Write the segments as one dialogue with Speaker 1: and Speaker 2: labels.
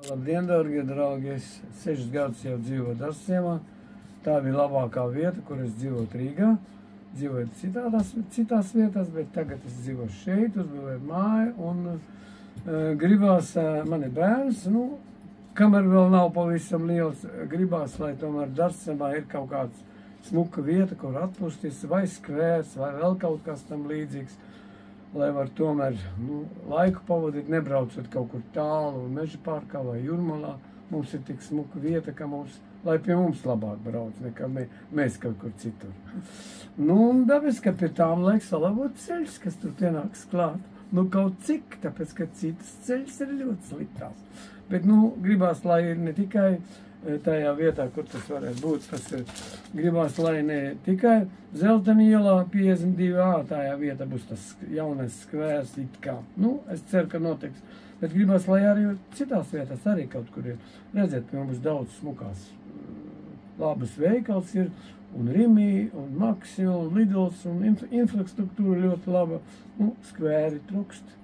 Speaker 1: Labdien, dārgie draugi! Es 6 gadus jau dzīvoju Darsaciemā. Tā bija labākā vieta, kur es dzīvoju Rīgā. Dzīvoju citās vietās, bet tagad es dzīvoju šeit, uzbūvēju māju un gribās, man ir bērns, kamēr vēl nav pavisam liels, gribās, lai tomēr Darsaciemā ir kaut kāds smuka vieta, kur atpūsties, vai skvērs, vai vēl kaut kas tam līdzīgs, lai var tomēr laiku pavadīt, nebraucot kaut kur tālu, Meža parkā vai Jūrmalā. Mums ir tik smuka vieta, ka lai pie mums labāk brauc, nekā mēs kaut kur citur. Un dabiski, ka pie tām laik salabot ceļus, kas tur pienāks klāt. Kaut cik, tāpēc, ka citas ceļas ir ļoti sliktās. Bet, gribās, lai ir ne tikai tajā vietā, kur tas varētu būt, gribās, lai ne tikai Zelteni ielā 52A tajā vietā būs tas jaunais skvērs it kā. Es ceru, ka notiks, bet gribās, lai arī citās vietās arī kaut kur ir. Redziet, pie mums daudz smukās, labas veikals ir, un Rimi, un Maxi, un Lidls, un infrastruktūra ļoti laba, skvēri trukst.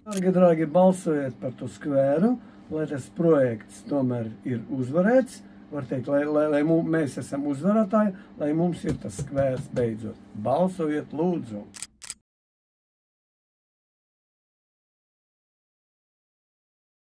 Speaker 1: Draugi, balsojiet par to skvēru, lai tas projekts tomēr ir uzvarēts, var teikt, lai mēs esam uzvarētāji, lai mums ir tas skvērs beidzot. Balsojiet, lūdzu!